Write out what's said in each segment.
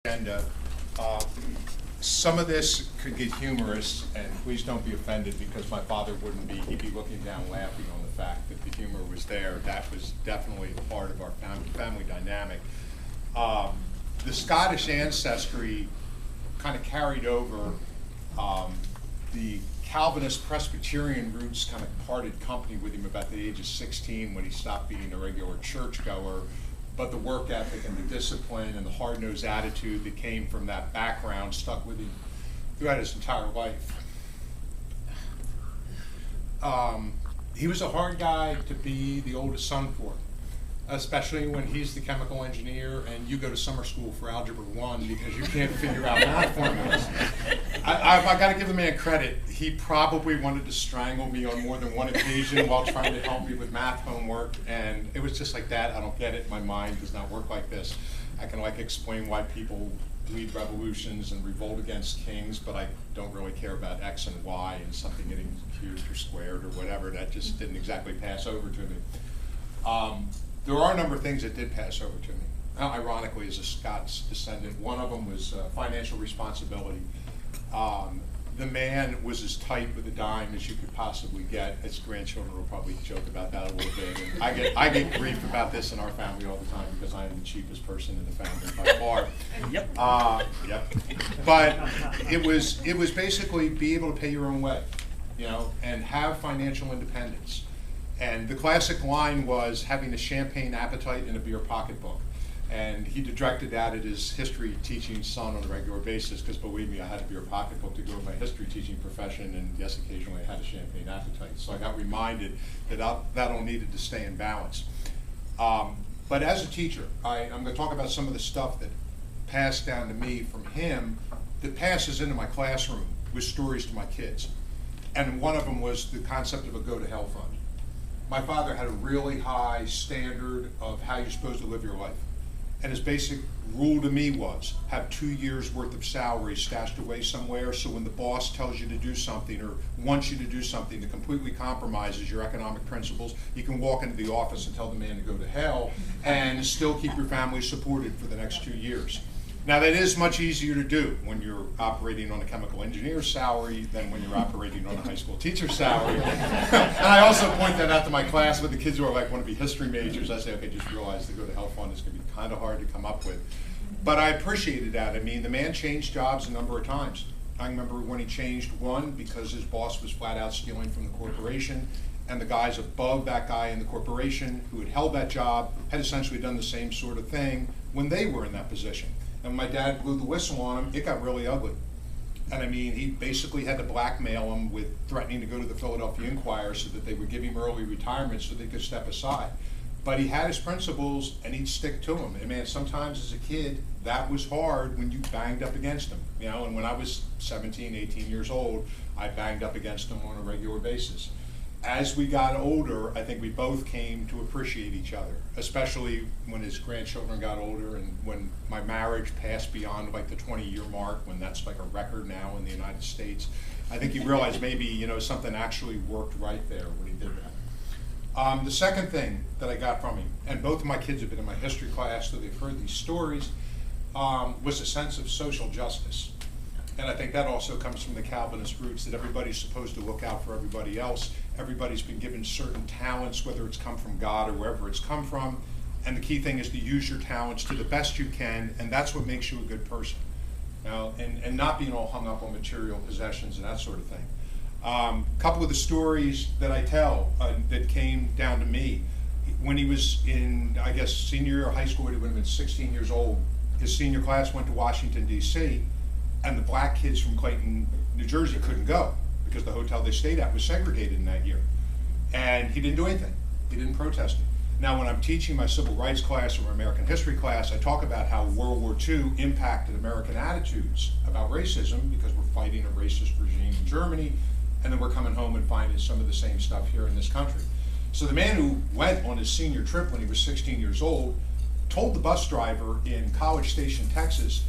agenda. Uh, some of this could get humorous, and please don't be offended because my father wouldn't be. He'd be looking down laughing on the fact that the humor was there. That was definitely part of our family dynamic. The Scottish ancestry kind of carried over. The Calvinist Presbyterian roots kind of parted company with him about the age of 16 when he stopped being a regular churchgoer. But the work ethic and the discipline and the hard-nosed attitude that came from that background stuck with him throughout his entire life. He was a hard guy to be the oldest son for, especially when he's the chemical engineer and you go to summer school for Algebra 1 because you can't figure out math formulas. I got to give the man credit. He probably wanted to strangle me on more than one occasion while trying to help me with math homework, and it was just like that. I don't get it. My mind does not work like this. I can explain why people lead revolutions and revolt against kings, but I don't really care about X and Y and something getting cubed or squared or whatever. That just didn't exactly pass over to me. There are a number of things that did pass over to me. Now, ironically, as a Scots descendant, one of them was financial responsibility. The man was as tight with a dime as you could possibly get. His grandchildren will probably joke about that a little bit. And I get grief about this in our family all the time because I am the cheapest person in the family by far. Yep. Yep. But it was basically be able to pay your own way, and have financial independence. And the classic line was having a champagne appetite and a beer pocketbook. And he directed that at his history teaching son on a regular basis, because believe me, I had a beer pocketbook to go with my history teaching profession, and yes, occasionally I had a champagne appetite. So I got reminded that that all needed to stay in balance. But as a teacher, I'm going to talk about some of the stuff that passed down to me from him that passes into my classroom with stories to my kids. And one of them was the concept of a go to hell fund. My father had a really high standard of how you're supposed to live your life. And his basic rule to me was have 2 years worth of salary stashed away somewhere, so when the boss tells you to do something or wants you to do something that completely compromises your economic principles, you can walk into the office and tell the man to go to hell and still keep your family supported for the next 2 years. Now, that is much easier to do when you're operating on a chemical engineer's salary than when you're operating on a high school teacher's salary. And I also point that out to my class with the kids who are want to be history majors. I say, okay, just realize the go to hell fund is going to be kind of hard to come up with. But I appreciated that. I mean, the man changed jobs a number of times. I remember when he changed one because his boss was flat out stealing from the corporation, and the guys above that guy in the corporation who had held that job had essentially done the same sort of thing when they were in that position. And when my dad blew the whistle on him, it got really ugly. And I mean, he basically had to blackmail him with threatening to go to the Philadelphia Inquirer so that they would give him early retirement so they could step aside. But he had his principles and he'd stick to them. And man, sometimes as a kid, that was hard when you banged up against him. And when I was 17, 18 years old, I banged up against him on a regular basis. As we got older, I think we both came to appreciate each other, especially when his grandchildren got older and when my marriage passed beyond the 20-year mark, when that's like a record now in the United States. I think he realized maybe, something actually worked right there when he did that. The second thing that I got from him, and both of my kids have been in my history class, so they've heard these stories, was a sense of social justice. And I think that also comes from the Calvinist roots, that everybody's supposed to look out for everybody else. Everybody's been given certain talents, whether it's come from God or wherever it's come from. And the key thing is to use your talents to the best you can, and that's what makes you a good person. And not being all hung up on material possessions and that sort of thing. A couple of the stories that I tell that came down to me, when he was in, I guess, senior year of high school, he would have been 16 years old. His senior class went to Washington, D.C., and the black kids from Clayton, New Jersey couldn't go because the hotel they stayed at was segregated in that year. And he didn't do anything. He didn't protest it. Now, when I'm teaching my civil rights class or my American history class, I talk about how World War II impacted American attitudes about racism because we're fighting a racist regime in Germany, and then we're coming home and finding some of the same stuff here in this country. So the man who went on his senior trip when he was 16 years old told the bus driver in College Station, Texas,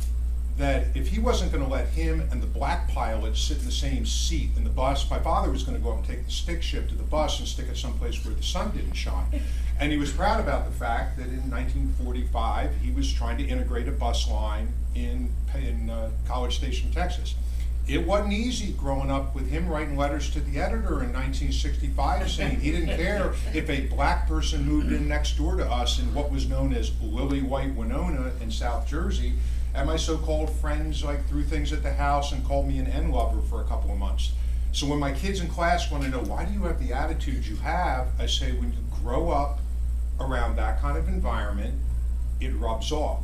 that if he wasn't going to let him and the black pilot sit in the same seat in the bus, my father was going to go up and take the stick shift to the bus and stick it someplace where the sun didn't shine. And he was proud about the fact that in 1945 he was trying to integrate a bus line in College Station, Texas. It wasn't easy growing up with him writing letters to the editor in 1965 saying he didn't care if a black person moved in next door to us in what was known as Lily White Winona in South Jersey. And my so-called friends like threw things at the house and called me an N-lover for a couple of months. So when my kids in class want to know, why do you have the attitude you have? I say, when you grow up around that kind of environment, it rubs off.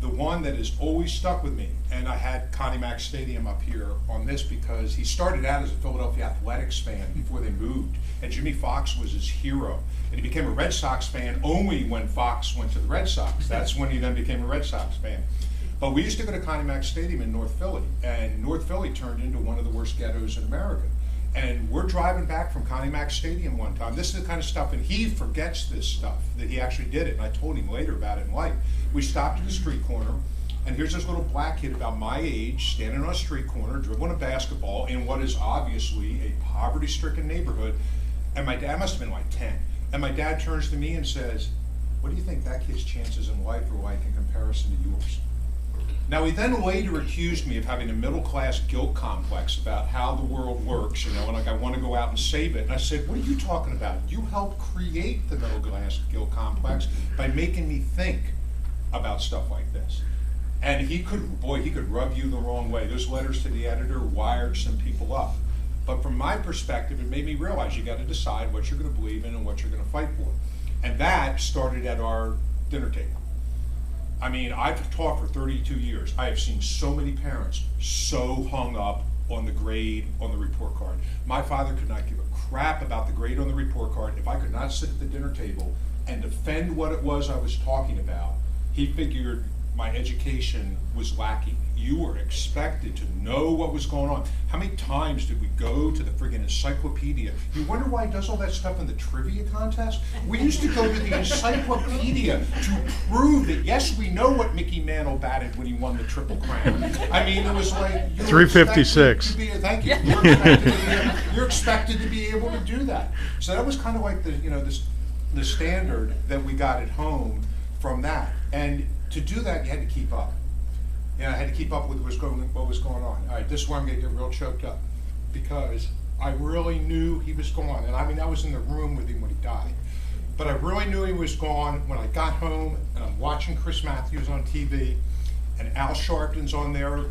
The one that has always stuck with me, and I had Connie Mack Stadium up here on this because he started out as a Philadelphia Athletics fan before they moved, and Jimmy Fox was his hero. And he became a Red Sox fan only when Fox went to the Red Sox. That's when he then became a Red Sox fan. But we used to go to Connie Mack Stadium in North Philly, and North Philly turned into one of the worst ghettos in America. And we're driving back from Connie Mack Stadium one time. This is the kind of stuff, and he forgets this stuff, that he actually did it, and I told him later about it in life. We stopped at the street corner, and here's this little black kid about my age, standing on a street corner, dribbling a basketball in what is obviously a poverty-stricken neighborhood, and my dad must have been like 10. And my dad turns to me and says, "What do you think that kid's chances in life are like in comparison to yours?" Now, he then later accused me of having a middle-class guilt complex about how the world works, you know, and like I want to go out and save it. And I said, what are you talking about? You helped create the middle-class guilt complex by making me think about stuff like this. And he could, boy, he could rub you the wrong way. Those letters to the editor wired some people up. But from my perspective, it made me realize you got to decide what you're going to believe in and what you're going to fight for. And that started at our dinner table. I mean, I've taught for 32 years. I have seen so many parents so hung up on the grade on the report card. My father could not give a crap about the grade on the report card if I could not sit at the dinner table and defend what it was I was talking about. He figured my education was lacking. You were expected to know what was going on. How many times did we go to the friggin' encyclopedia? You wonder why he does all that stuff in the trivia contest? We used to go to the encyclopedia to prove that, yes, we know what Mickey Mantle batted when he won the Triple Crown. I mean, it was like, 356. Thank you. You're expected to be able to do that. So that was kind of like the, you know, the standard that we got at home from that. And to do that, you had to keep up. I had to keep up with what was going on. All right, this is where I'm going to get real choked up, because I really knew he was gone. And I mean, I was in the room with him when he died. But I really knew he was gone when I got home and I'm watching Chris Matthews on TV, and Al Sharpton's on there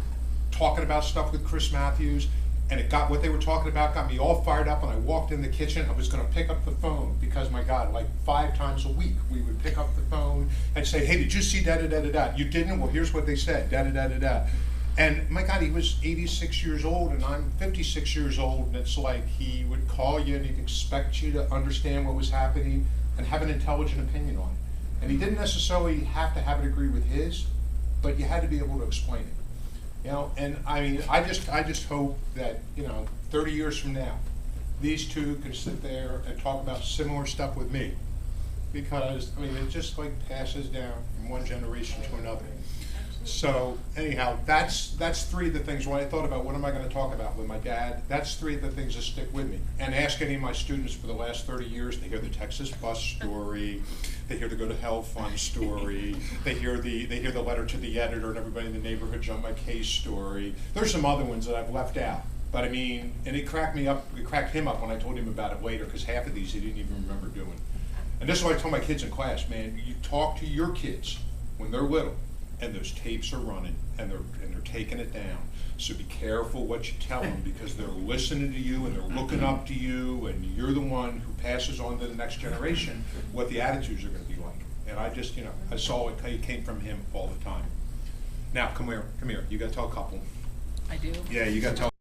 talking about stuff with Chris Matthews, and it got what they were talking about got me all fired up. And I walked in the kitchen. I was going to pick up the phone because, my God, like 5 times a week we would pick up the phone and say, "Hey, did you see da da da da da? You didn't? Well, here's what they said, da da da da da." And my God, he was 86 years old and I'm 56 years old, and it's like he would call you and he'd expect you to understand what was happening and have an intelligent opinion on it. And he didn't necessarily have to have it agree with his, but you had to be able to explain it. You know, and I mean, I just hope that, you know, 30 years from now, these two can sit there and talk about similar stuff with me, because I mean, it just like passes down from one generation to another. So anyhow, that's 3 of the things when I thought about what am I going to talk about with my dad. That's 3 of the things that stick with me. And ask any of my students for the last 30 years, they hear the Texas bus story, they hear the Go to Hell Fund story, they hear the letter to the editor and everybody in the neighborhood John my case story. There's some other ones that I've left out. But I mean, and it cracked him up when I told him about it later, because half of these he didn't even remember doing. And this is what I tell my kids in class, man, you talk to your kids when they're little, and those tapes are running, and they're taking it down. So be careful what you tell them, because they're listening to you and they're looking up to you, and you're the one who passes on to the next generation what the attitudes are going to be like. And I just, you know, I saw it came from him all the time. Now, come here. You got to tell a couple. I do. Yeah, you got to tell.